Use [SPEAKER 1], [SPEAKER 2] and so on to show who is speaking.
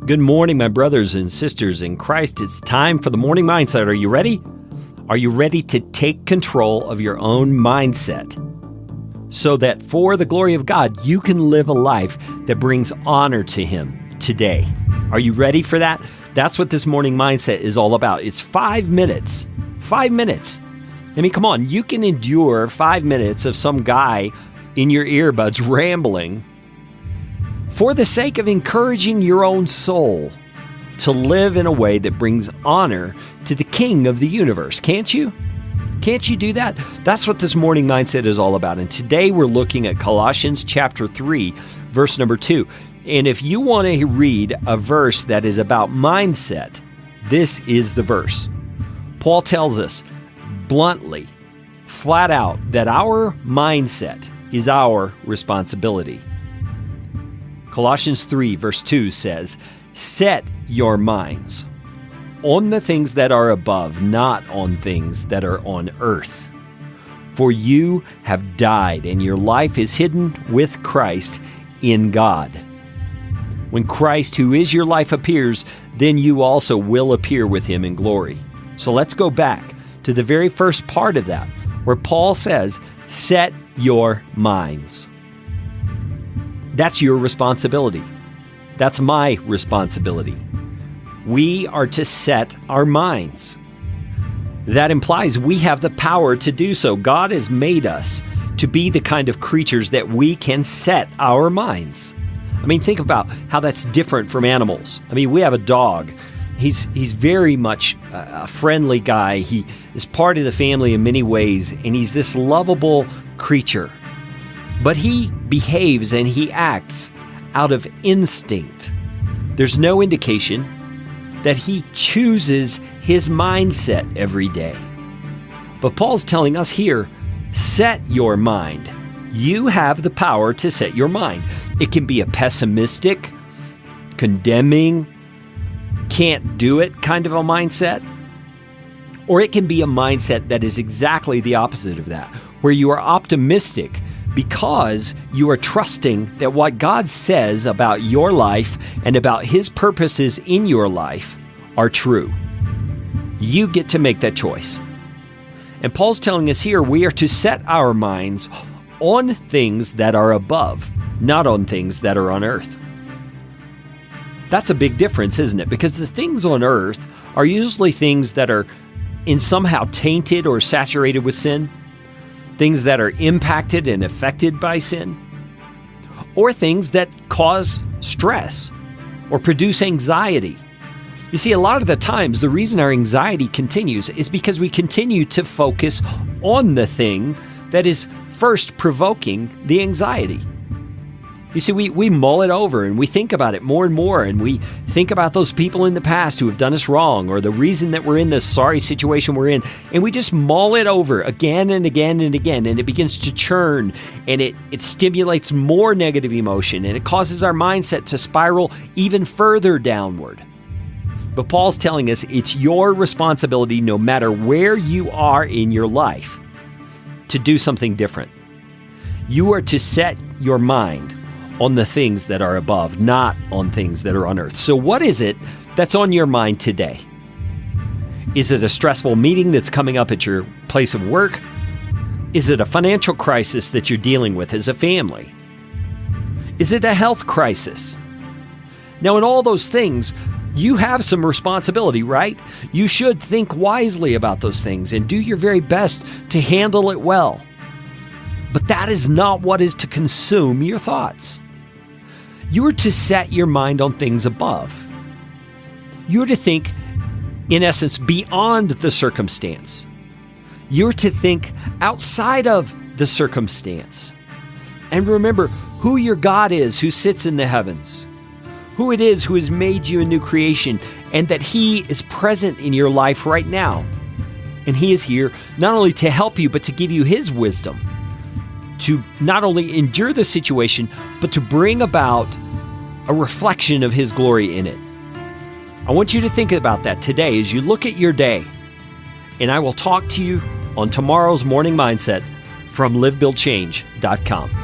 [SPEAKER 1] Good morning, my brothers and sisters in Christ. It's time for the Morning Mindset. Are you ready? Are you ready to take control of your own mindset so that for the glory of God, you can live a life that brings honor to Him today? Are you ready for that? That's what this Morning Mindset is all about. It's 5 minutes. 5 minutes. I mean, come on, you can endure 5 minutes of some guy in your earbuds rambling for the sake of encouraging your own soul to live in a way that brings honor to the King of the universe. Can't you? Can't you do that? That's what this Morning Mindset is all about. And today we're looking at Colossians chapter 3, verse number 2. And if you want to read a verse that is about mindset, this is the verse. Paul tells us bluntly, flat out, that our mindset is our responsibility. Colossians 3, verse 2 says, "Set your minds on the things that are above, not on things that are on earth. For you have died, and your life is hidden with Christ in God. When Christ, who is your life, appears, then you also will appear with Him in glory." So let's go back to the very first part of that, where Paul says, set your minds. That's your responsibility. That's my responsibility. We are to set our minds. That implies we have the power to do so. God has made us to be the kind of creatures that we can set our minds. I mean, think about how that's different from animals. I mean, we have a dog. He's very much a friendly guy. He is part of the family in many ways, and he's this lovable creature. But he behaves and he acts out of instinct. There's no indication that he chooses his mindset every day. But Paul's telling us here, set your mind. You have the power to set your mind. It can be a pessimistic, condemning, can't do it kind of a mindset. Or it can be a mindset that is exactly the opposite of that, where you are optimistic because you are trusting that what God says about your life and about His purposes in your life are true. You get to make that choice. And Paul's telling us here we are to set our minds on things that are above, not on things that are on earth. That's a big difference, isn't it? Because the things on earth are usually things that are somehow tainted or saturated with sin. Things that are impacted and affected by sin, or things that cause stress or produce anxiety. You see, a lot of the times, the reason our anxiety continues is because we continue to focus on the thing that is first provoking the anxiety. You see, we mull it over and we think about it more and more, and we think about those people in the past who have done us wrong, or the reason that we're in the sorry situation we're in, and we just mull it over again and again and again, and it begins to churn, and it stimulates more negative emotion, and it causes our mindset to spiral even further downward. But Paul's telling us it's your responsibility, no matter where you are in your life, to do something different. You are to set your mind on the things that are above, not on things that are on earth. So what is it that's on your mind today? Is it a stressful meeting that's coming up at your place of work? Is it a financial crisis that you're dealing with as a family? Is it a health crisis? Now, in all those things, you have some responsibility, right? You should think wisely about those things and do your very best to handle it well. But that is not what is to consume your thoughts. You are to set your mind on things above. You are to think, in essence, beyond the circumstance. You are to think outside of the circumstance. And remember who your God is who sits in the heavens, who it is who has made you a new creation, and that He is present in your life right now. And He is here not only to help you, but to give you His wisdom, to not only endure the situation, but to bring about a reflection of His glory in it. I want you to think about that today as you look at your day. And I will talk to you on tomorrow's Morning Mindset from livebuildchange.com.